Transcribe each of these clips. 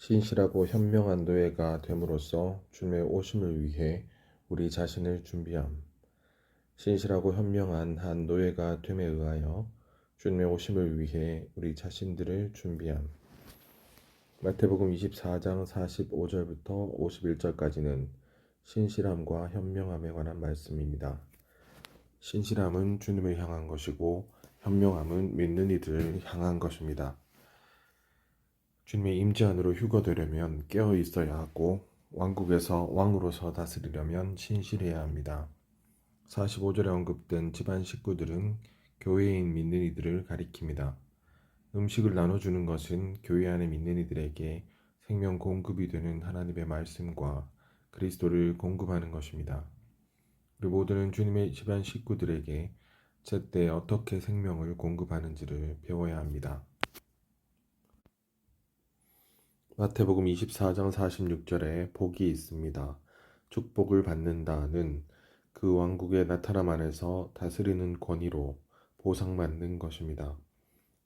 신실하고 현명한 노예가 됨으로써 주님의 오심을 위해 우리 자신을 준비함. 신실하고 현명한 한 노예가 됨에 의하여 주님의 오심을 위해 우리 자신들을 준비함. 마태복음 24장 45절부터 51절까지는 신실함과 현명함에 관한 말씀입니다. 신실함은 주님을 향한 것이고 현명함은 믿는 이들을 향한 것입니다. 주님의 임재 안으로 휴거되려면 깨어 있어야 하고 왕국에서 왕으로서 다스리려면 신실해야 합니다. 45절에 언급된 집안 식구들은 교회인 믿는 이들을 가리킵니다. 음식을 나눠주는 것은 교회 안에 믿는 이들에게 생명 공급이 되는 하나님의 말씀과 그리스도를 공급하는 것입니다. 우리 모두는 주님의 집안 식구들에게 제때 어떻게 생명을 공급하는지를 배워야 합니다. 마태복음 24장 46절에 복이 있습니다. 축복을 받는다는 그 왕국의 나타남 안에서 다스리는 권위로 보상받는 것입니다.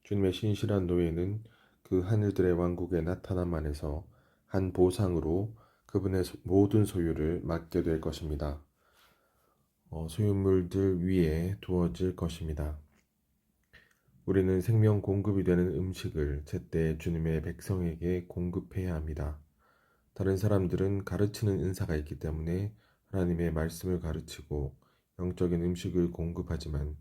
주님의 신실한 노예는 그 하늘들의 왕국의 나타남 안에서 한 보상으로 그분의 모든 소유를 맡게 될 것입니다. 소유물들 위에 두어질 것입니다. 우리는 생명 공급이 되는 음식을 제때 주님의 백성에게 공급해야 합니다. 다른 사람들은 가르치는 은사가 있기 때문에 하나님의 말씀을 가르치고 영적인 음식을 공급하지만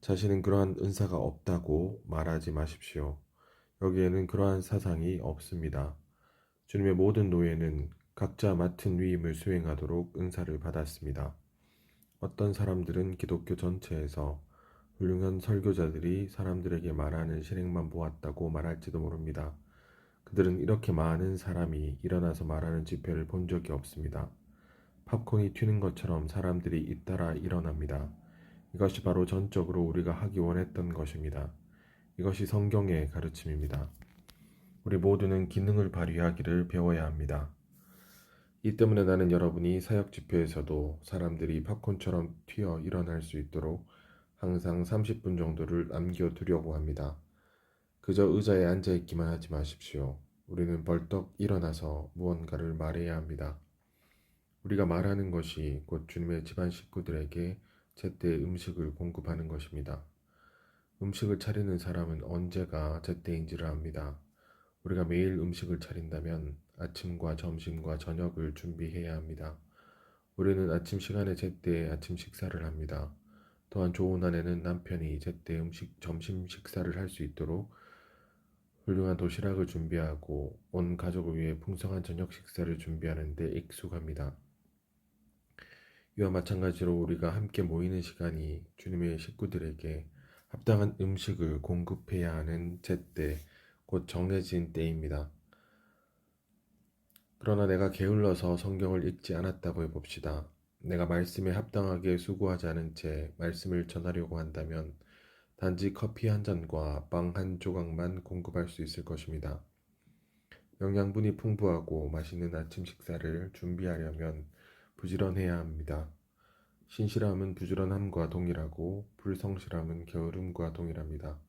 자신은 그러한 은사가 없다고 말하지 마십시오. 여기에는 그러한 사상이 없습니다. 주님의 모든 노예는 각자 맡은 위임을 수행하도록 은사를 받았습니다. 어떤 사람들은 기독교 전체에서 훌륭한 설교자들이 사람들에게 말하는 실행만 보았다고 말할지도 모릅니다. 그들은 이렇게 많은 사람이 일어나서 말하는 집회를 본 적이 없습니다. 팝콘이 튀는 것처럼 사람들이 잇따라 일어납니다. 이것이 바로 전적으로 우리가 하기 원했던 것입니다. 이것이 성경의 가르침입니다. 우리 모두는 기능을 발휘하기를 배워야 합니다. 이 때문에 나는 여러분이 사역 집회에서도 사람들이 팝콘처럼 튀어 일어날 수 있도록 항상 30분 정도를 남겨두려고 합니다. 그저 의자에 앉아있기만 하지 마십시오. 우리는 벌떡 일어나서 무언가를 말해야 합니다. 우리가 말하는 것이 곧 주님의 집안 식구들에게 제때 음식을 공급하는 것입니다. 음식을 차리는 사람은 언제가 제때인지를 압니다. 우리가 매일 음식을 차린다면 아침과 점심과 저녁을 준비해야 합니다. 우리는 아침 시간에 제때 아침 식사를 합니다. 또한 좋은 아내는 남편이 제때 점심 식사를 할 수 있도록 훌륭한 도시락을 준비하고 온 가족을 위해 풍성한 저녁 식사를 준비하는 데 익숙합니다. 이와 마찬가지로 우리가 함께 모이는 시간이 주님의 식구들에게 합당한 음식을 공급해야 하는 제때, 곧 정해진 때입니다. 그러나 내가 게을러서 성경을 읽지 않았다고 해봅시다. 내가 말씀에 합당하게 수고하지 않은 채 말씀을 전하려고 한다면 단지 커피 한 잔과 빵 한 조각만 공급할 수 있을 것입니다. 영양분이 풍부하고 맛있는 아침 식사를 준비하려면 부지런해야 합니다. 신실함은 부지런함과 동일하고 불성실함은 게으름과 동일합니다.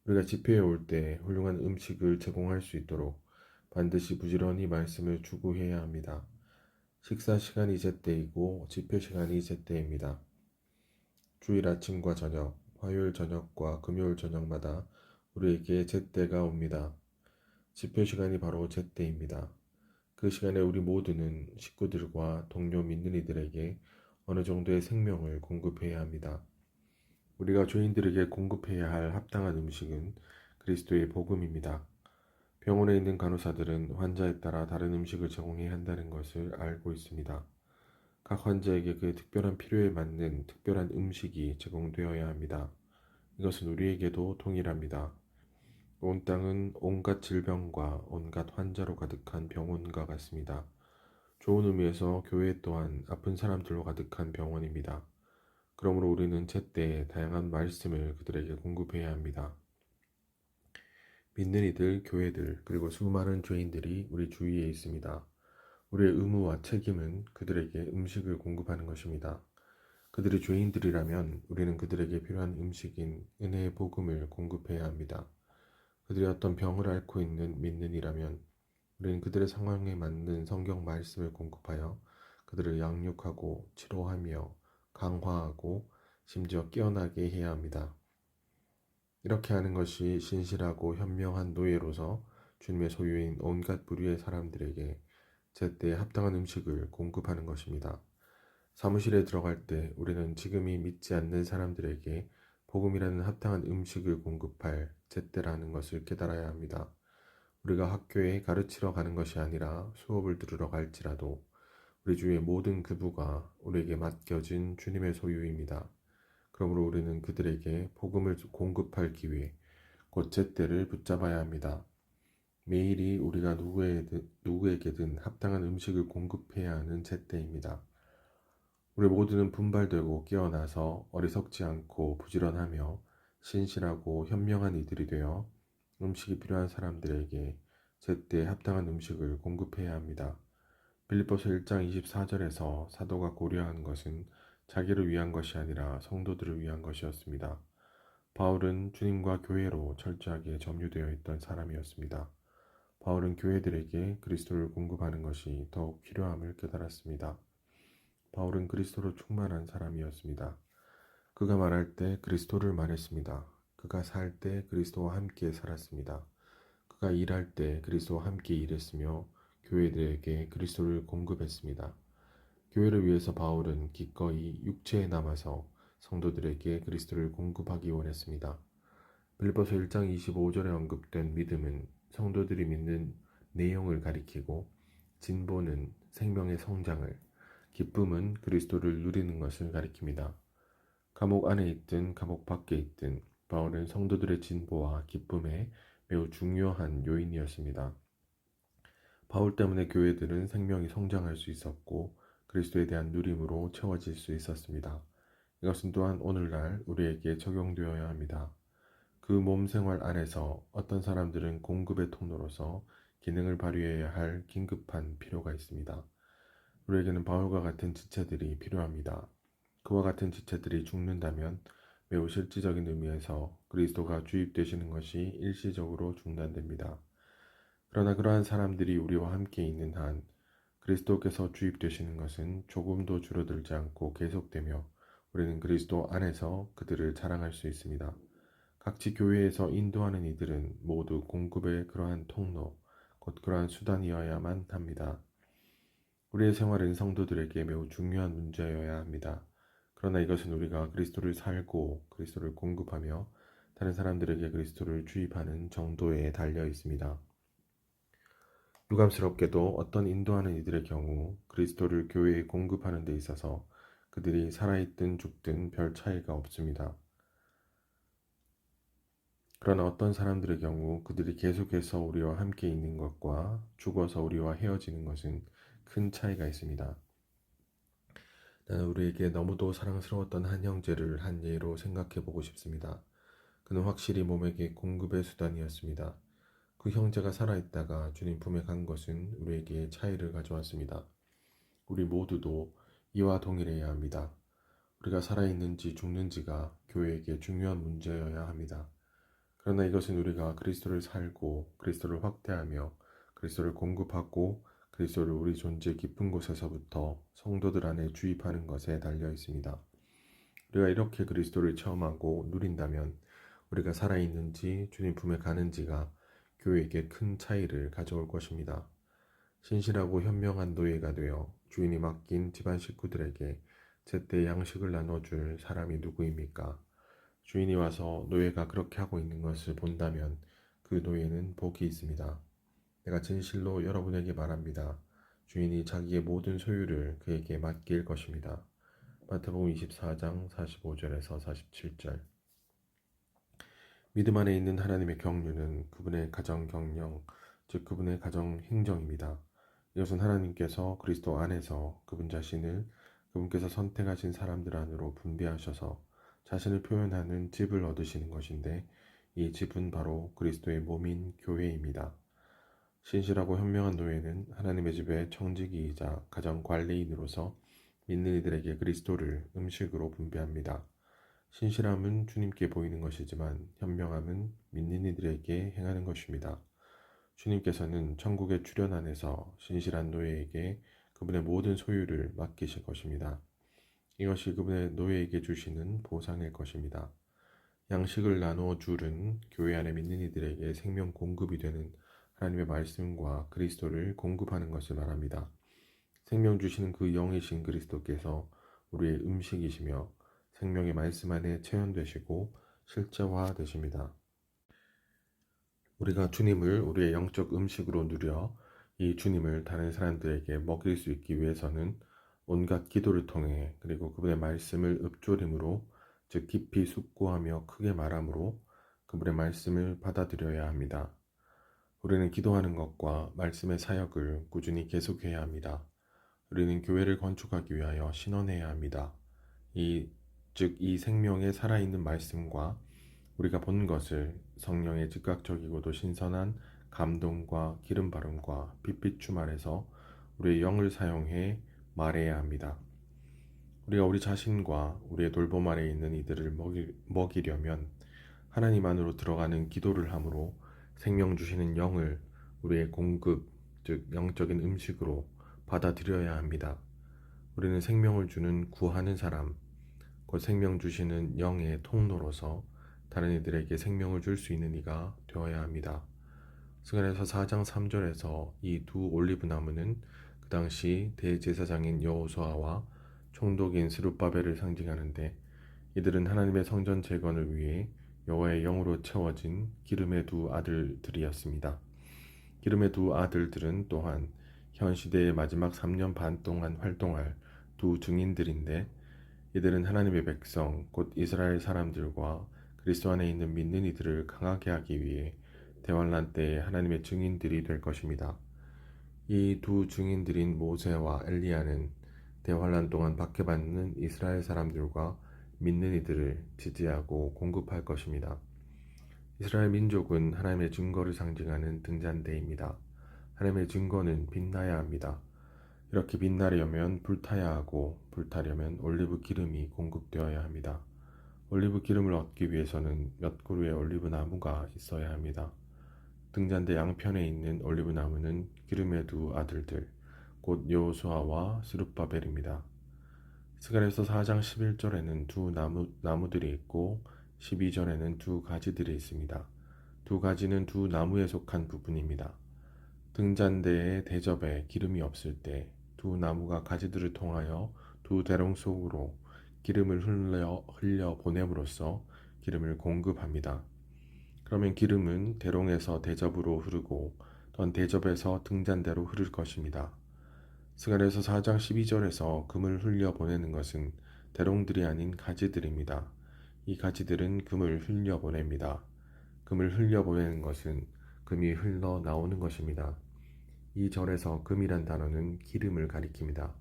우리가 집회에 올 때 훌륭한 음식을 제공할 수 있도록 반드시 부지런히 말씀을 추구해야 합니다. 식사 시간이 제때이고 집회 시간이 제때입니다. 주일 아침과 저녁, 화요일 저녁과 금요일 저녁마다 우리에게 제때가 옵니다. 집회 시간이 바로 제때입니다. 그 시간에 우리 모두는 식구들과 동료 믿는 이들에게 어느 정도의 생명을 공급해야 합니다. 우리가 죄인들에게 공급해야 할 합당한 음식은 그리스도의 복음입니다. 병원에 있는 간호사들은 환자에 따라 다른 음식을 제공해야 한다는 것을 알고 있습니다. 각 환자에게 그의 특별한 필요에 맞는 특별한 음식이 제공되어야 합니다. 이것은 우리에게도 동일합니다. 온 땅은 온갖 질병과 온갖 환자로 가득한 병원과 같습니다. 좋은 의미에서 교회 또한 아픈 사람들로 가득한 병원입니다. 그러므로 우리는 제때 다양한 말씀을 그들에게 공급해야 합니다. 믿는 이들, 교회들, 그리고 수많은 죄인들이 우리 주위에 있습니다. 우리의 의무와 책임은 그들에게 음식을 공급하는 것입니다. 그들이 죄인들이라면 우리는 그들에게 필요한 음식인 은혜의 복음을 공급해야 합니다. 그들이 어떤 병을 앓고 있는 믿는 이라면 우리는 그들의 상황에 맞는 성경 말씀을 공급하여 그들을 양육하고 치료하며 강화하고 심지어 깨어나게 해야 합니다. 이렇게 하는 것이 신실하고 현명한 노예로서 주님의 소유인 온갖 부류의 사람들에게 제때에 합당한 음식을 공급하는 것입니다. 사무실에 들어갈 때 우리는 지금이 믿지 않는 사람들에게 복음이라는 합당한 음식을 공급할 제때라는 것을 깨달아야 합니다. 우리가 학교에 가르치러 가는 것이 아니라 수업을 들으러 갈지라도 우리 주위의 모든 급부가 우리에게 맡겨진 주님의 소유입니다. 그러므로 우리는 그들에게 복음을 공급할 기회, 곧 제때를 붙잡아야 합니다. 매일이 우리가 누구에게든 합당한 음식을 공급해야 하는 제때입니다. 우리 모두는 분발되고 깨어나서 어리석지 않고 부지런하며 신실하고 현명한 이들이 되어 음식이 필요한 사람들에게 제때 합당한 음식을 공급해야 합니다. 빌립보서 1장 24절에서 사도가 고려한 것은 자기를 위한 것이 아니라 성도들을 위한 것이었습니다. 바울은 주님과 교회로 철저하게 점유되어 있던 사람이었습니다. 바울은 교회들에게 그리스도를 공급하는 것이 더욱 필요함을 깨달았습니다. 바울은 그리스도로 충만한 사람이었습니다. 그가 말할 때 그리스도를 말했습니다. 그가 살 때 그리스도와 함께 살았습니다. 그가 일할 때 그리스도와 함께 일했으며 교회들에게 그리스도를 공급했습니다. 교회를 위해서 바울은 기꺼이 육체에 남아서 성도들에게 그리스도를 공급하기 원했습니다. 빌립보서 1장 25절에 언급된 믿음은 성도들이 믿는 내용을 가리키고 진보는 생명의 성장을, 기쁨은 그리스도를 누리는 것을 가리킵니다. 감옥 안에 있든 감옥 밖에 있든 바울은 성도들의 진보와 기쁨에 매우 중요한 요인이었습니다. 바울 때문에 교회들은 생명이 성장할 수 있었고 그리스도에 대한 누림으로 채워질 수 있었습니다. 이것은 또한 오늘날 우리에게 적용되어야 합니다. 그 몸 생활 안에서 어떤 사람들은 공급의 통로로서 기능을 발휘해야 할 긴급한 필요가 있습니다. 우리에게는 바울과 같은 지체들이 필요합니다. 그와 같은 지체들이 죽는다면 매우 실질적인 의미에서 그리스도가 주입되시는 것이 일시적으로 중단됩니다. 그러나 그러한 사람들이 우리와 함께 있는 한 그리스도께서 주입되시는 것은 조금도 줄어들지 않고 계속되며 우리는 그리스도 안에서 그들을 자랑할 수 있습니다. 각지 교회에서 인도하는 이들은 모두 공급의 그러한 통로, 곧 그러한 수단이어야만 합니다. 우리의 생활은 성도들에게 매우 중요한 문제여야 합니다. 그러나 이것은 우리가 그리스도를 살고 그리스도를 공급하며 다른 사람들에게 그리스도를 주입하는 정도에 달려 있습니다. 유감스럽게도 어떤 인도하는 이들의 경우 그리스도를 교회에 공급하는 데 있어서 그들이 살아있든 죽든 별 차이가 없습니다. 그러나 어떤 사람들의 경우 그들이 계속해서 우리와 함께 있는 것과 죽어서 우리와 헤어지는 것은 큰 차이가 있습니다. 나는 우리에게 너무도 사랑스러웠던 한 형제를 한 예로 생각해 보고 싶습니다. 그는 확실히 몸에게 공급의 수단이었습니다. 그 형제가 살아있다가 주님 품에 간 것은 우리에게 차이를 가져왔습니다. 우리 모두도 이와 동일해야 합니다. 우리가 살아있는지 죽는지가 교회에게 중요한 문제여야 합니다. 그러나 이것은 우리가 그리스도를 살고 그리스도를 확대하며 그리스도를 공급하고 그리스도를 우리 존재 깊은 곳에서부터 성도들 안에 주입하는 것에 달려 있습니다. 우리가 이렇게 그리스도를 체험하고 누린다면 우리가 살아있는지 주님 품에 가는지가 교회에게 큰 차이를 가져올 것입니다. 신실하고 현명한 노예가 되어 주인이 맡긴 집안 식구들에게 제때 양식을 나눠줄 사람이 누구입니까? 주인이 와서 노예가 그렇게 하고 있는 것을 본다면 그 노예는 복이 있습니다. 내가 진실로 여러분에게 말합니다. 주인이 자기의 모든 소유를 그에게 맡길 것입니다. 마태복음 24장 45절에서 47절. 믿음 안에 있는 하나님의 경륜은 그분의 가정 경영, 즉 그분의 가정 행정입니다. 이것은 하나님께서 그리스도 안에서 그분 자신을 그분께서 선택하신 사람들 안으로 분배하셔서 자신을 표현하는 집을 얻으시는 것인데 이 집은 바로 그리스도의 몸인 교회입니다. 신실하고 현명한 노예는 하나님의 집의 청지기이자 가정 관리인으로서 믿는 이들에게 그리스도를 음식으로 분배합니다. 신실함은 주님께 보이는 것이지만 현명함은 믿는 이들에게 행하는 것입니다. 주님께서는 천국의 주련 안에서 신실한 노예에게 그분의 모든 소유를 맡기실 것입니다. 이것이 그분의 노예에게 주시는 보상일 것입니다. 양식을 나누어 줄은 교회 안에 믿는 이들에게 생명 공급이 되는 하나님의 말씀과 그리스도를 공급하는 것을 말합니다. 생명 주시는 그 영이신 그리스도께서 우리의 음식이시며 생명의 말씀 안에 체현되시고 실제화 되십니다. 우리가 주님을 우리의 영적 음식으로 누려 이 주님을 다른 사람들에게 먹일 수 있기 위해서는 온갖 기도를 통해 그리고 그분의 말씀을 읊조림으로 즉 깊이 숙고하며 크게 말함으로 그분의 말씀을 받아들여야 합니다. 우리는 기도하는 것과 말씀의 사역을 꾸준히 계속해야 합니다. 우리는 교회를 건축하기 위하여 신원해야 합니다. 즉 이 생명의 살아있는 말씀과 우리가 본 것을 성령의 즉각적이고도 신선한 감동과 기름 바름과 빛비춤 아래서 우리의 영을 사용해 말해야 합니다. 우리가 우리 자신과 우리의 돌봄 아래 있는 이들을 먹이려면 하나님 안으로 들어가는 기도를 함으로 생명 주시는 영을 우리의 공급, 즉 영적인 음식으로 받아들여야 합니다. 우리는 생명을 주는 구하는 사람, 곧 생명 주시는 영의 통로로서 다른 이들에게 생명을 줄 수 있는 이가 되어야 합니다. 스가랴서 4장 3절에서 이 두 올리브 나무는 그 당시 대제사장인 여호수아와 총독인 스룹바벨을 상징하는데 이들은 하나님의 성전 재건을 위해 여호와의 영으로 채워진 기름의 두 아들들이었습니다. 기름의 두 아들들은 또한 현 시대의 마지막 3년 반 동안 활동할 두 증인들인데 이들은 하나님의 백성 곧 이스라엘 사람들과 그리스도 안에 있는 믿는 이들을 강하게 하기 위해 대환란 때에 하나님의 증인들이 될 것입니다. 이 두 증인들인 모세와 엘리야는 대환란 동안 박해받는 이스라엘 사람들과 믿는 이들을 지지하고 공급할 것입니다. 이스라엘 민족은 하나님의 증거를 상징하는 등잔대입니다. 하나님의 증거는 빛나야 합니다. 이렇게 빛나려면 불타야 하고 불타려면 올리브 기름이 공급되어야 합니다. 올리브 기름을 얻기 위해서는 몇 그루의 올리브 나무가 있어야 합니다. 등잔대 양편에 있는 올리브 나무는 기름의 두 아들들, 곧 여호수아와 스룹바벨입니다. 스가랴서 4장 11절에는 두 나무들이 있고 12절에는 두 가지들이 있습니다. 두 가지는 두 나무에 속한 부분입니다. 등잔대의 대접에 기름이 없을 때 두 나무가 가지들을 통하여 두 대롱 속으로 기름을 흘려 보냄으로써 기름을 공급합니다. 그러면 기름은 대롱에서 대접으로 흐르고 또한 대접에서 등잔대로 흐를 것입니다. 스가랴서 4장 12절에서 금을 흘려 보내는 것은 대롱들이 아닌 가지들입니다. 이 가지들은 금을 흘려 보냅니다. 금을 흘려 보내는 것은 금이 흘러 나오는 것입니다. 이 절에서 금이란 단어는 기름을 가리킵니다.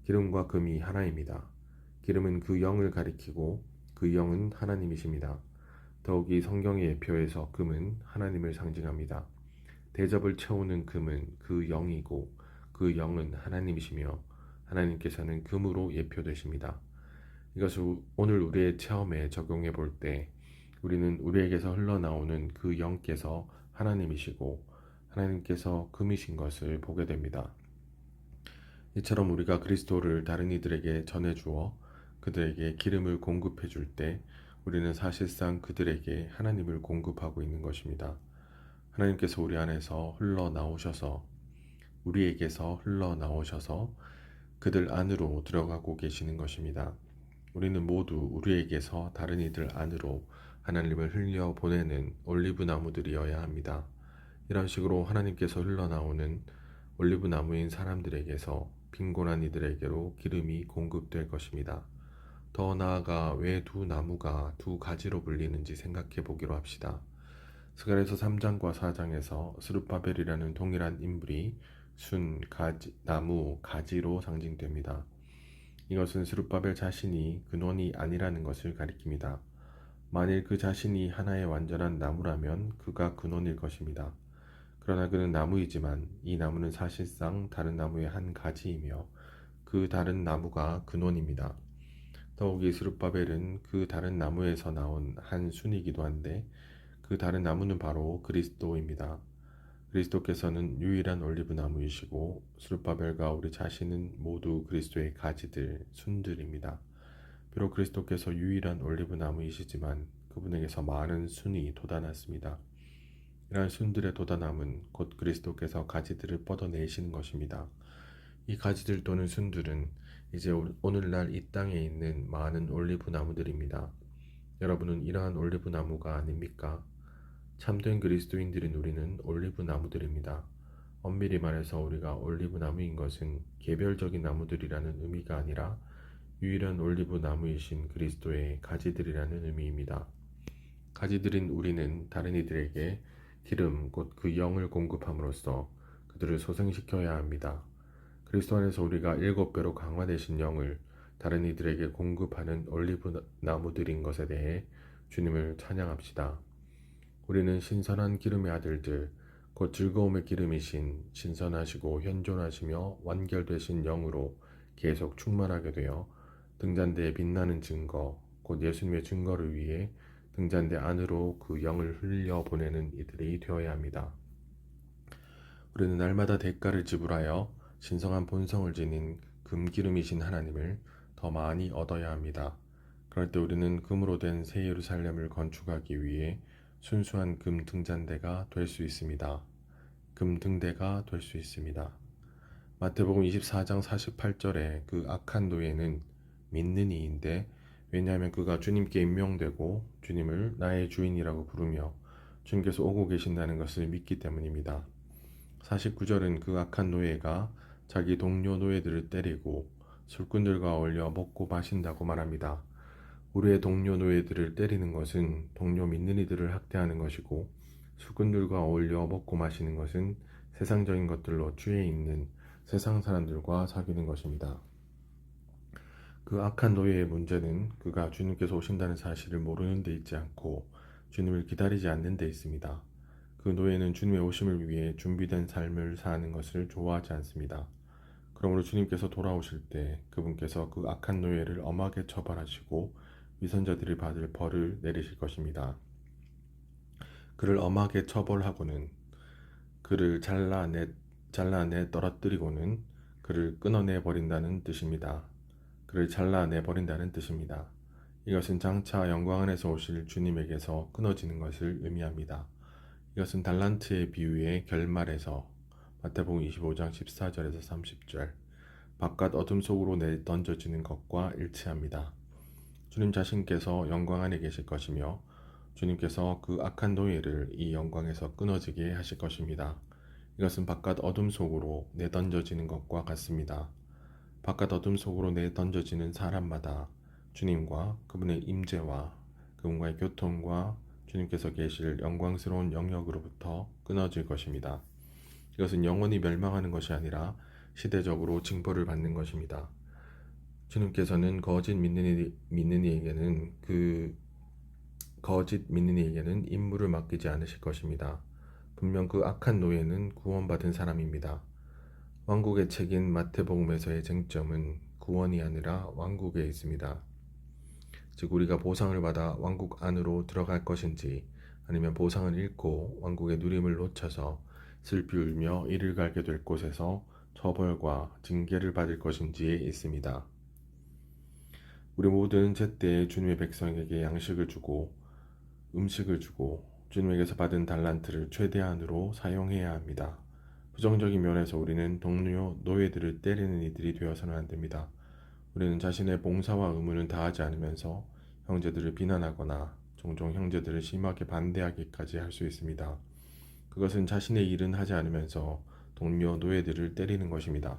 기름과 금이 하나입니다. 기름은 그 영을 가리키고 그 영은 하나님이십니다. 더욱이 성경의 예표에서 금은 하나님을 상징합니다. 대접을 채우는 금은 그 영이고 그 영은 하나님이시며 하나님께서는 금으로 예표되십니다. 이것을 오늘 우리의 체험에 적용해 볼 때 우리는 우리에게서 흘러나오는 그 영께서 하나님이시고 하나님께서 금이신 것을 보게 됩니다. 이처럼 우리가 그리스도를 다른 이들에게 전해주어 그들에게 기름을 공급해 줄 때 우리는 사실상 그들에게 하나님을 공급하고 있는 것입니다. 하나님께서 우리 안에서 흘러나오셔서 우리에게서 흘러나오셔서 그들 안으로 들어가고 계시는 것입니다. 우리는 모두 우리에게서 다른 이들 안으로 하나님을 흘려 보내는 올리브 나무들이어야 합니다. 이런 식으로 하나님께서 흘러나오는 올리브 나무인 사람들에게서 빈곤한 이들에게로 기름이 공급될 것입니다. 더 나아가 왜 두 나무가 두 가지로 불리는지 생각해 보기로 합시다. 스가랴서 3장과 4장에서 스룹바벨이라는 동일한 인물이 나무, 가지로 상징됩니다. 이것은 스룹바벨 자신이 근원이 아니라는 것을 가리킵니다. 만일 그 자신이 하나의 완전한 나무라면 그가 근원일 것입니다. 그러나 그는 나무이지만 이 나무는 사실상 다른 나무의 한 가지이며 그 다른 나무가 근원입니다. 더욱이 스룹바벨은 그 다른 나무에서 나온 한 순이기도 한데 그 다른 나무는 바로 그리스도입니다. 그리스도께서는 유일한 올리브나무이시고 스룹바벨과 우리 자신은 모두 그리스도의 가지들, 순들입니다. 비록 그리스도께서 유일한 올리브나무이시지만 그분에게서 많은 순이 돋아났습니다. 이러한 순들의 돋아남은 곧 그리스도께서 가지들을 뻗어내시는 것입니다. 이 가지들 또는 순들은 이제 오늘날 이 땅에 있는 많은 올리브 나무들입니다. 여러분은 이러한 올리브 나무가 아닙니까? 참된 그리스도인들인 우리는 올리브 나무들입니다. 엄밀히 말해서 우리가 올리브 나무인 것은 개별적인 나무들이라는 의미가 아니라 유일한 올리브 나무이신 그리스도의 가지들이라는 의미입니다. 가지들인 우리는 다른 이들에게 기름 곧 그 영을 공급함으로써 그들을 소생시켜야 합니다. 그리스도 안에서 우리가 7배로 강화되신 영을 다른 이들에게 공급하는 올리브 나무들인 것에 대해 주님을 찬양합시다. 우리는 신선한 기름의 아들들, 곧 즐거움의 기름이신 신선하시고 현존하시며 완결되신 영으로 계속 충만하게 되어 등잔대에 빛나는 증거, 곧 예수님의 증거를 위해 등잔대 안으로 그 영을 흘려보내는 이들이 되어야 합니다. 우리는 날마다 대가를 지불하여 신성한 본성을 지닌 금기름이신 하나님을 더 많이 얻어야 합니다. 그럴 때 우리는 금으로 된 새 예루살렘을 건축하기 위해 순수한 금 등잔대가 될 수 있습니다. 금 등대가 될 수 있습니다. 마태복음 24장 48절에 그 악한 노예는 믿는 이인데 왜냐하면 그가 주님께 임명되고 주님을 나의 주인이라고 부르며 주님께서 오고 계신다는 것을 믿기 때문입니다. 49절은 그 악한 노예가 자기 동료 노예들을 때리고 술꾼들과 어울려 먹고 마신다고 말합니다. 우리의 동료 노예들을 때리는 것은 동료 믿는 이들을 학대하는 것이고 술꾼들과 어울려 먹고 마시는 것은 세상적인 것들로 취해 있는 세상 사람들과 사귀는 것입니다. 그 악한 노예의 문제는 그가 주님께서 오신다는 사실을 모르는 데 있지 않고 주님을 기다리지 않는 데 있습니다. 그 노예는 주님의 오심을 위해 준비된 삶을 사는 것을 좋아하지 않습니다. 그러므로 주님께서 돌아오실 때 그분께서 그 악한 노예를 엄하게 처벌하시고 위선자들이 받을 벌을 내리실 것입니다. 그를 엄하게 처벌하고는 그를 잘라내 떨어뜨리고는 그를 끊어내 버린다는 뜻입니다. 그를 잘라내 버린다는 뜻입니다. 이것은 장차 영광 안에서 오실 주님에게서 끊어지는 것을 의미합니다. 이것은 달란트의 비유의 결말에서 마태복음 25장 14절에서 30절 바깥 어둠 속으로 내던져지는 것과 일치합니다. 주님 자신께서 영광 안에 계실 것이며 주님께서 그 악한 노예를 이 영광에서 끊어지게 하실 것입니다. 이것은 바깥 어둠 속으로 내던져지는 것과 같습니다. 바깥 어둠 속으로 내던져지는 사람마다 주님과 그분의 임재와 그분과의 교통과 주님께서 계실 영광스러운 영역으로부터 끊어질 것입니다. 이것은 영원히 멸망하는 것이 아니라 시대적으로 징벌을 받는 것입니다. 주님께서는 거짓 믿는 이에게는 임무를 맡기지 않으실 것입니다. 분명 그 악한 노예는 구원받은 사람입니다. 왕국의 책인 마태복음에서의 쟁점은 구원이 아니라 왕국에 있습니다. 즉 우리가 보상을 받아 왕국 안으로 들어갈 것인지 아니면 보상을 잃고 왕국의 누림을 놓쳐서 슬피 울며 이를 갈게 될 곳에서 처벌과 징계를 받을 것인지에 있습니다. 우리 모두는 제때 주님의 백성에게 양식을 주고 음식을 주고 주님에게서 받은 달란트를 최대한으로 사용해야 합니다. 부정적인 면에서 우리는 동료 노예들을 때리는 이들이 되어서는 안 됩니다. 우리는 자신의 봉사와 의무는 다하지 않으면서 형제들을 비난하거나 종종 형제들을 심하게 반대하기까지 할 수 있습니다. 그것은 자신의 일은 하지 않으면서 동료 노예들을 때리는 것입니다.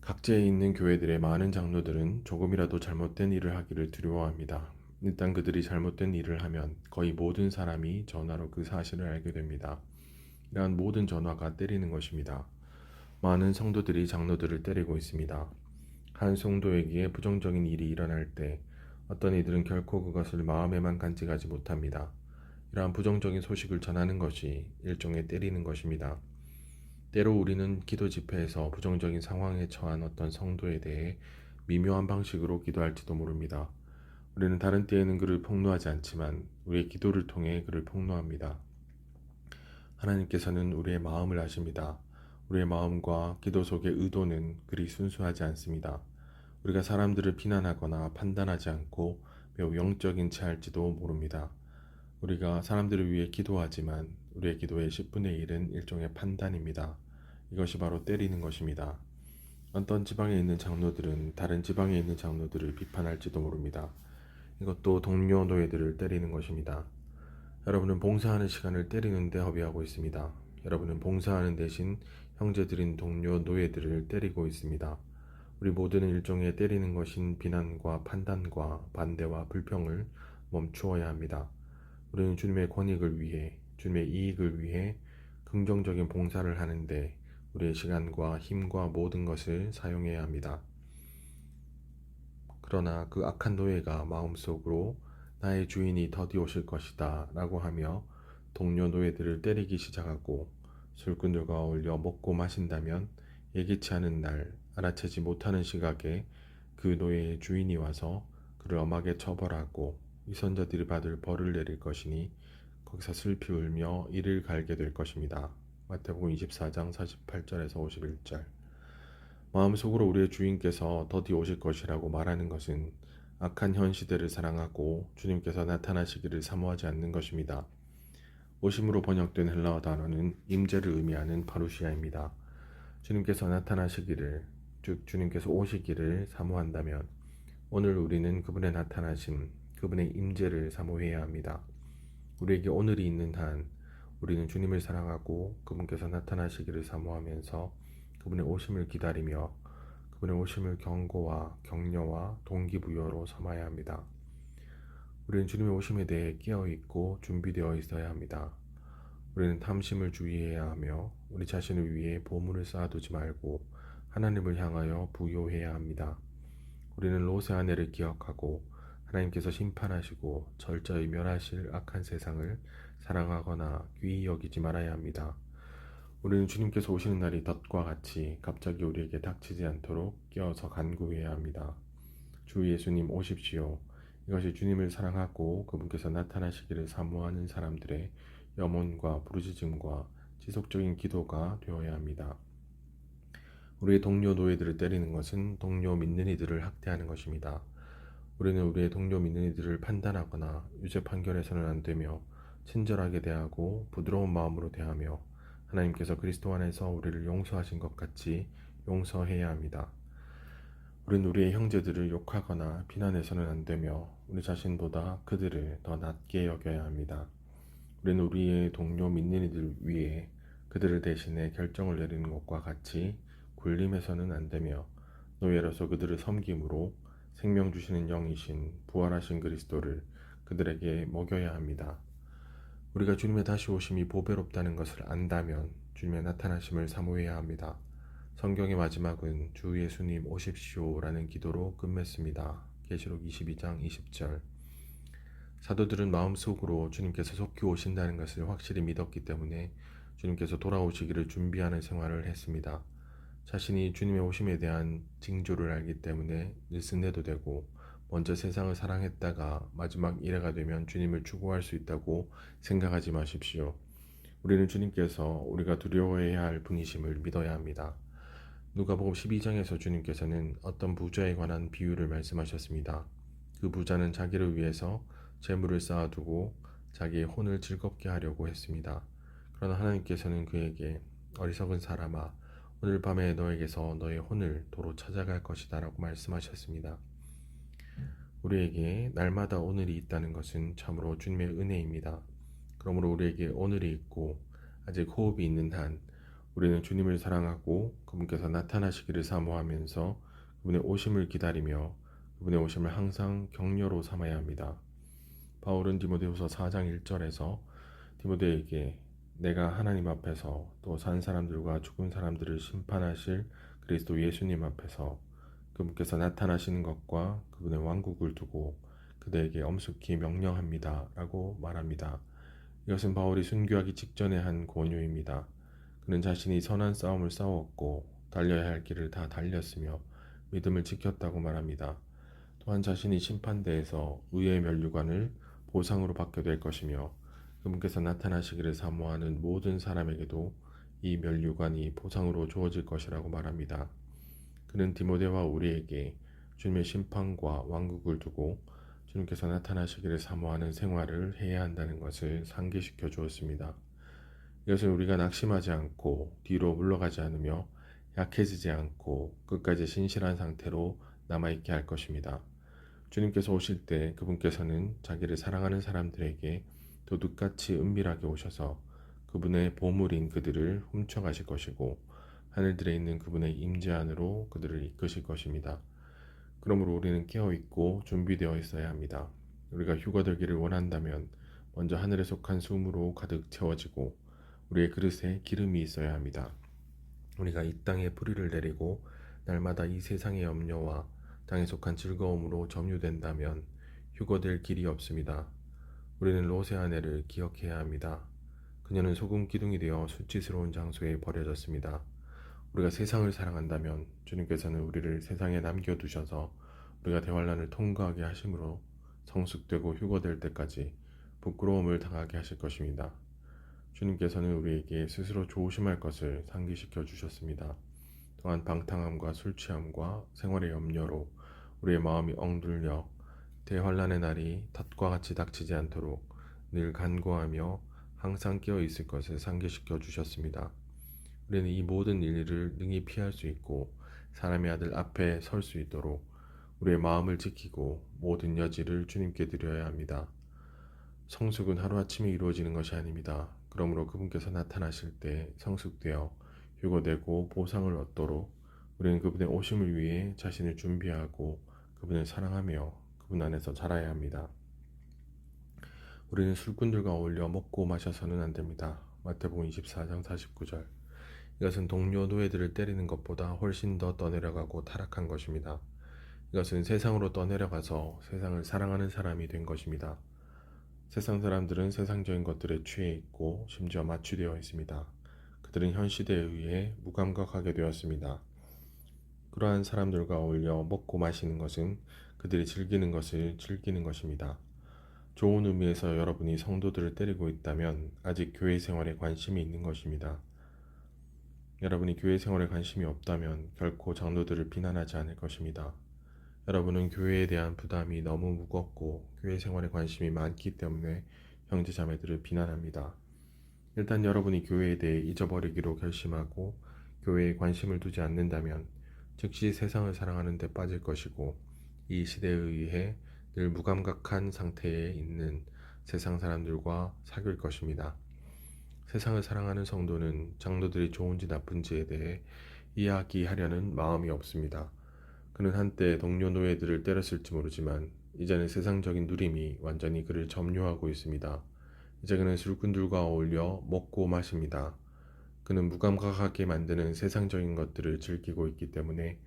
각지에 있는 교회들의 많은 장로들은 조금이라도 잘못된 일을 하기를 두려워합니다. 일단 그들이 잘못된 일을 하면 거의 모든 사람이 전화로 그 사실을 알게 됩니다. 이러한 모든 전화가 때리는 것입니다. 많은 성도들이 장로들을 때리고 있습니다. 한 성도에게 부정적인 일이 일어날 때 어떤 이들은 결코 그것을 마음에만 간직하지 못합니다. 이러한 부정적인 소식을 전하는 것이 일종의 때리는 것입니다. 때로 우리는 기도 집회에서 부정적인 상황에 처한 어떤 성도에 대해 미묘한 방식으로 기도할지도 모릅니다. 우리는 다른 때에는 그를 폭로하지 않지만 우리의 기도를 통해 그를 폭로합니다. 하나님께서는 우리의 마음을 아십니다. 우리의 마음과 기도 속의 의도는 그리 순수하지 않습니다. 우리가 사람들을 비난하거나 판단하지 않고 매우 영적인 채 할지도 모릅니다. 우리가 사람들을 위해 기도하지만 우리의 기도의 10분의 1은 일종의 판단입니다. 이것이 바로 때리는 것입니다. 어떤 지방에 있는 장로들은 다른 지방에 있는 장로들을 비판할지도 모릅니다. 이것도 동료 노예들을 때리는 것입니다. 여러분은 봉사하는 시간을 때리는 데 허비하고 있습니다. 여러분은 봉사하는 대신 형제들인 동료 노예들을 때리고 있습니다. 우리 모두는 일종의 때리는 것인 비난과 판단과 반대와 불평을 멈추어야 합니다. 우리는 주님의 권익을 위해, 주님의 이익을 위해 긍정적인 봉사를 하는데 우리의 시간과 힘과 모든 것을 사용해야 합니다. 그러나 그 악한 노예가 마음속으로 나의 주인이 더디 오실 것이다 라고 하며 동료 노예들을 때리기 시작하고 술꾼들과 어울려 먹고 마신다면 예기치 않은 날 알아채지 못하는 시각에 그 노예의 주인이 와서 그를 엄하게 처벌하고 위선자들이 받을 벌을 내릴 것이니 거기서 슬피 울며 이를 갈게 될 것입니다. 마태복음 24장 48절에서 51절. 마음속으로 우리의 주인께서 더디 오실 것이라고 말하는 것은 악한 현 시대를 사랑하고 주님께서 나타나시기를 사모하지 않는 것입니다. 오심으로 번역된 헬라어 단어는 임재를 의미하는 파루시아입니다. 주님께서 나타나시기를, 즉 주님께서 오시기를 사모한다면 오늘 우리는 그분의 나타나심, 그분의 임재를 사모해야 합니다. 우리에게 오늘이 있는 한 우리는 주님을 사랑하고 그분께서 나타나시기를 사모하면서 그분의 오심을 기다리며 그분의 오심을 경고와 격려와 동기부여로 삼아야 합니다. 우리는 주님의 오심에 대해 깨어있고 준비되어 있어야 합니다. 우리는 탐심을 주의해야 하며 우리 자신을 위해 보물을 쌓아두지 말고 하나님을 향하여 부요해야 합니다. 우리는 롯의 아내를 기억하고 하나님께서 심판하시고 절저히 멸하실 악한 세상을 사랑하거나 귀히 여기지 말아야 합니다. 우리는 주님께서 오시는 날이 덫과 같이 갑자기 우리에게 닥치지 않도록 깨어서 간구해야 합니다. 주 예수님 오십시오. 이것이 주님을 사랑하고 그분께서 나타나시기를 사모하는 사람들의 염원과 부르짖음과 지속적인 기도가 되어야 합니다. 우리의 동료 노예들을 때리는 것은 동료 믿는 이들을 학대하는 것입니다. 우리는 우리의 동료 믿는 이들을 판단하거나 유죄 판결해서는 안 되며 친절하게 대하고 부드러운 마음으로 대하며 하나님께서 그리스도 안에서 우리를 용서하신 것 같이 용서해야 합니다. 우리는 우리의 형제들을 욕하거나 비난해서는 안 되며 우리 자신보다 그들을 더 낮게 여겨야 합니다. 우리는 우리의 동료 믿는 이들 위해 그들을 대신해 결정을 내리는 것과 같이 굴림해서는 안 되며 노예로서 그들을 섬김으로 생명 주시는 영이신 부활하신 그리스도를 그들에게 먹여야 합니다. 우리가 주님의 다시 오심이 보배롭다는 것을 안다면 주님의 나타나심을 사모해야 합니다. 성경의 마지막은 주 예수님 오십시오라는 기도로 끝맺습니다. 계시록 22장 20절. 사도들은 마음속으로 주님께서 속히 오신다는 것을 확실히 믿었기 때문에 주님께서 돌아오시기를 준비하는 생활을 했습니다. 자신이 주님의 오심에 대한 징조를 알기 때문에 일승내도 되고 먼저 세상을 사랑했다가 마지막 일회가 되면 주님을 추구할 수 있다고 생각하지 마십시오. 우리는 주님께서 우리가 두려워해야 할 분이심을 믿어야 합니다. 누가복음 12장에서 주님께서는 어떤 부자에 관한 비유를 말씀하셨습니다. 그 부자는 자기를 위해서 재물을 쌓아두고 자기의 혼을 즐겁게 하려고 했습니다. 그러나 하나님께서는 그에게 어리석은 사람아, 오늘 밤에 너에게서 너의 혼을 도로 찾아갈 것이다 라고 말씀하셨습니다. 우리에게 날마다 오늘이 있다는 것은 참으로 주님의 은혜입니다. 그러므로 우리에게 오늘이 있고 아직 호흡이 있는 한 우리는 주님을 사랑하고 그분께서 나타나시기를 사모하면서 그분의 오심을 기다리며 그분의 오심을 항상 격려로 삼아야 합니다. 바울은 디모데후서 4장 1절에서 디모데에게 내가 하나님 앞에서 또 산 사람들과 죽은 사람들을 심판하실 그리스도 예수님 앞에서 그분께서 나타나시는 것과 그분의 왕국을 두고 그대에게 엄숙히 명령합니다 라고 말합니다. 이것은 바울이 순교하기 직전에 한 권유입니다. 그는 자신이 선한 싸움을 싸웠고 달려야 할 길을 다 달렸으며 믿음을 지켰다고 말합니다. 또한 자신이 심판대에서 의의 면류관을 보상으로 받게 될 것이며 그분께서 나타나시기를 사모하는 모든 사람에게도 이 면류관이 보상으로 주어질 것이라고 말합니다. 그는 디모데와 우리에게 주님의 심판과 왕국을 두고 주님께서 나타나시기를 사모하는 생활을 해야 한다는 것을 상기시켜 주었습니다. 이것은 우리가 낙심하지 않고 뒤로 물러가지 않으며 약해지지 않고 끝까지 신실한 상태로 남아있게 할 것입니다. 주님께서 오실 때 그분께서는 자기를 사랑하는 사람들에게 도둑같이 은밀하게 오셔서 그분의 보물인 그들을 훔쳐가실 것이고 하늘들에 있는 그분의 임재 안으로 그들을 이끄실 것입니다. 그러므로 우리는 깨어있고 준비되어 있어야 합니다. 우리가 휴거되기를 원한다면 먼저 하늘에 속한 숨으로 가득 채워지고 우리의 그릇에 기름이 있어야 합니다. 우리가 이 땅에 뿌리를 내리고 날마다 이 세상의 염려와 땅에 속한 즐거움으로 점유된다면 휴거될 길이 없습니다. 우리는 롯의 아내를 기억해야 합니다. 그녀는 소금 기둥이 되어 수치스러운 장소에 버려졌습니다. 우리가 세상을 사랑한다면 주님께서는 우리를 세상에 남겨두셔서 우리가 대환란을 통과하게 하심으로 성숙되고 휴거될 때까지 부끄러움을 당하게 하실 것입니다. 주님께서는 우리에게 스스로 조심할 것을 상기시켜 주셨습니다. 또한 방탕함과 술 취함과 생활의 염려로 우리의 마음이 엉들려 대환란의 날이 덫과 같이 닥치지 않도록 늘 간구하며 항상 깨어 있을 것을 상기시켜 주셨습니다. 우리는 이 모든 일을 능히 피할 수 있고 사람의 아들 앞에 설 수 있도록 우리의 마음을 지키고 모든 여지를 주님께 드려야 합니다. 성숙은 하루아침에 이루어지는 것이 아닙니다. 그러므로 그분께서 나타나실 때 성숙되어 휴거되고 보상을 얻도록 우리는 그분의 오심을 위해 자신을 준비하고 그분을 사랑하며 그분 안에서 자라야 합니다. 우리는 술꾼들과 어울려 먹고 마셔서는 안 됩니다. 마태복음 24장 49절. 이것은 동료 노예들을 때리는 것보다 훨씬 더 떠내려가고 타락한 것입니다. 이것은 세상으로 떠내려가서 세상을 사랑하는 사람이 된 것입니다. 세상 사람들은 세상적인 것들에 취해 있고 심지어 마취되어 있습니다. 그들은 현 시대에 의해 무감각하게 되었습니다. 그러한 사람들과 어울려 먹고 마시는 것은 그들이 즐기는 것을 즐기는 것입니다. 좋은 의미에서 여러분이 성도들을 때리고 있다면 아직 교회 생활에 관심이 있는 것입니다. 여러분이 교회 생활에 관심이 없다면 결코 장로들을 비난하지 않을 것입니다. 여러분은 교회에 대한 부담이 너무 무겁고 교회 생활에 관심이 많기 때문에 형제 자매들을 비난합니다. 일단 여러분이 교회에 대해 잊어버리기로 결심하고 교회에 관심을 두지 않는다면 즉시 세상을 사랑하는 데 빠질 것이고 이 시대에 의해 늘 무감각한 상태에 있는 세상 사람들과 사귈 것입니다. 세상을 사랑하는 성도는 장로들이 좋은지 나쁜지에 대해 이야기하려는 마음이 없습니다. 그는 한때 동료 노예들을 때렸을지 모르지만 이제는 세상적인 누림이 완전히 그를 점유하고 있습니다. 이제 그는 술꾼들과 어울려 먹고 마십니다. 그는 무감각하게 만드는 세상적인 것들을 즐기고 있기 때문에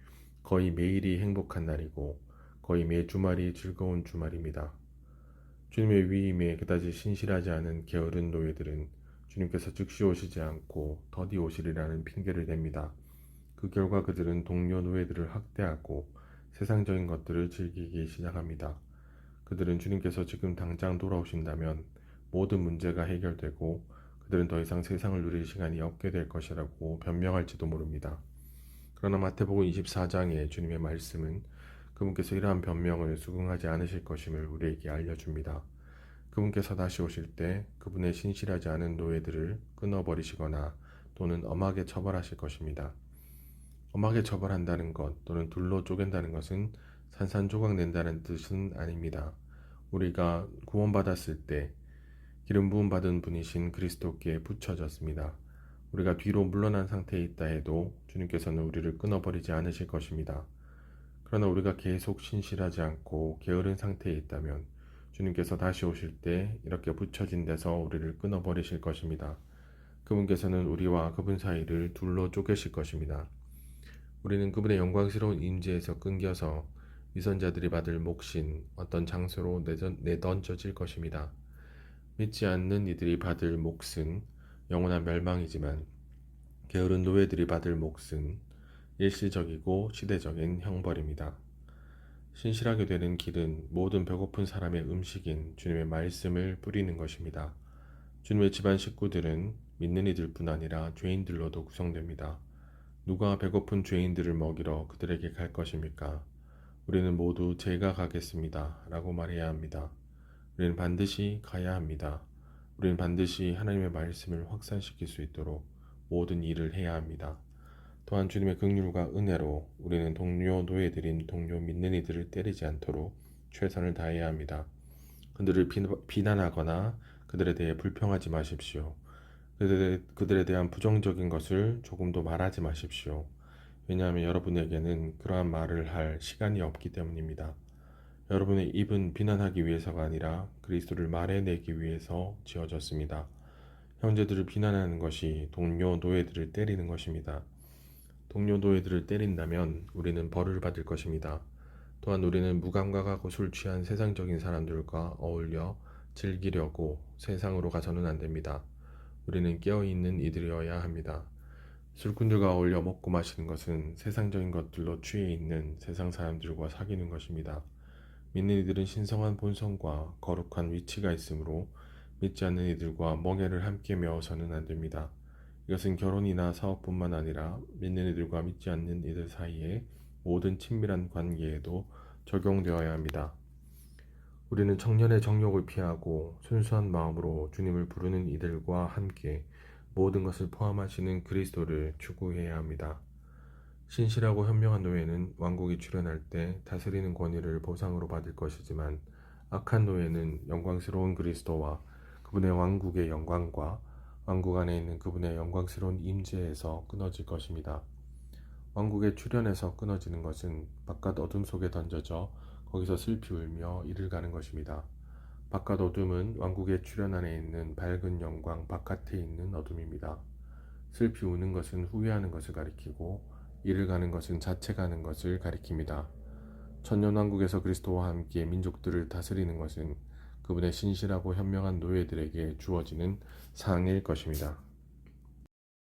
거의 매일이 행복한 날이고 거의 매 주말이 즐거운 주말입니다. 주님의 위임에 그다지 신실하지 않은 게으른 노예들은 주님께서 즉시 오시지 않고 더디 오시리라는 핑계를 댑니다. 그 결과 그들은 동료 노예들을 학대하고 세상적인 것들을 즐기기 시작합니다. 그들은 주님께서 지금 당장 돌아오신다면 모든 문제가 해결되고 그들은 더 이상 세상을 누릴 시간이 없게 될 것이라고 변명할지도 모릅니다. 그러나 마태복음 24장의 주님의 말씀은 그분께서 이러한 변명을 수긍하지 않으실 것임을 우리에게 알려줍니다. 그분께서 다시 오실 때 그분의 신실하지 않은 노예들을 끊어버리시거나 또는 엄하게 처벌하실 것입니다. 엄하게 처벌한다는 것 또는 둘로 쪼갠다는 것은 산산조각 낸다는 뜻은 아닙니다. 우리가 구원받았을 때 기름 부음 받은 분이신 그리스도께 붙여졌습니다. 우리가 뒤로 물러난 상태에 있다 해도 주님께서는 우리를 끊어버리지 않으실 것입니다. 그러나 우리가 계속 신실하지 않고 게으른 상태에 있다면 주님께서 다시 오실 때 이렇게 붙여진 데서 우리를 끊어버리실 것입니다. 그분께서는 우리와 그분 사이를 둘로 쪼개실 것입니다. 우리는 그분의 영광스러운 임재에서 끊겨서 위선자들이 받을 몫인 어떤 장소로 내던져질 것입니다. 믿지 않는 이들이 받을 몫은 영원한 멸망이지만 게으른 노예들이 받을 몫은 일시적이고 시대적인 형벌입니다. 신실하게 되는 길은 모든 배고픈 사람의 음식인 주님의 말씀을 뿌리는 것입니다. 주님의 집안 식구들은 믿는 이들뿐 아니라 죄인들로도 구성됩니다. 누가 배고픈 죄인들을 먹이러 그들에게 갈 것입니까? 우리는 모두 제가 가겠습니다. 라고 말해야 합니다. 우리는 반드시 가야 합니다. 우리는 반드시 하나님의 말씀을 확산시킬 수 있도록 모든 일을 해야 합니다. 또한 주님의 긍휼과 은혜로 우리는 동료 노예들인 동료 믿는 이들을 때리지 않도록 최선을 다해야 합니다. 그들을 비난하거나 그들에 대해 불평하지 마십시오. 그들에 대한 부정적인 것을 조금도 말하지 마십시오. 왜냐하면 여러분에게는 그러한 말을 할 시간이 없기 때문입니다. 여러분의 입은 비난하기 위해서가 아니라 그리스도를 말해내기 위해서 지어졌습니다. 형제들을 비난하는 것이 동료 노예들을 때리는 것입니다. 동료 노예들을 때린다면 우리는 벌을 받을 것입니다. 또한 우리는 무감각하고 술 취한 세상적인 사람들과 어울려 즐기려고 세상으로 가서는 안 됩니다. 우리는 깨어있는 이들이어야 합니다. 술꾼들과 어울려 먹고 마시는 것은 세상적인 것들로 취해 있는 세상 사람들과 사귀는 것입니다. 믿는 이들은 신성한 본성과 거룩한 위치가 있으므로 믿지 않는 이들과 멍에를 함께 메어서는 안 됩니다. 이것은 결혼이나 사업뿐만 아니라 믿는 이들과 믿지 않는 이들 사이에 모든 친밀한 관계에도 적용되어야 합니다. 우리는 청년의 정욕을 피하고 순수한 마음으로 주님을 부르는 이들과 함께 모든 것을 포함하시는 그리스도를 추구해야 합니다. 신실하고 현명한 노예는 왕국이 출현할 때 다스리는 권위를 보상으로 받을 것이지만 악한 노예는 영광스러운 그리스도와 그분의 왕국의 영광과 왕국 안에 있는 그분의 영광스러운 임재에서 끊어질 것입니다. 왕국에 출현해서 끊어지는 것은 바깥 어둠 속에 던져져 거기서 슬피 울며 이를 가는 것입니다. 바깥 어둠은 왕국의 출현 안에 있는 밝은 영광 바깥에 있는 어둠입니다. 슬피 우는 것은 후회하는 것을 가리키고 이를 가는 것은 자체 가는 것을 가리킵니다. 천년왕국에서 그리스도와 함께 민족들을 다스리는 것은 그분의 신실하고 현명한 노예들에게 주어지는 상일 것입니다.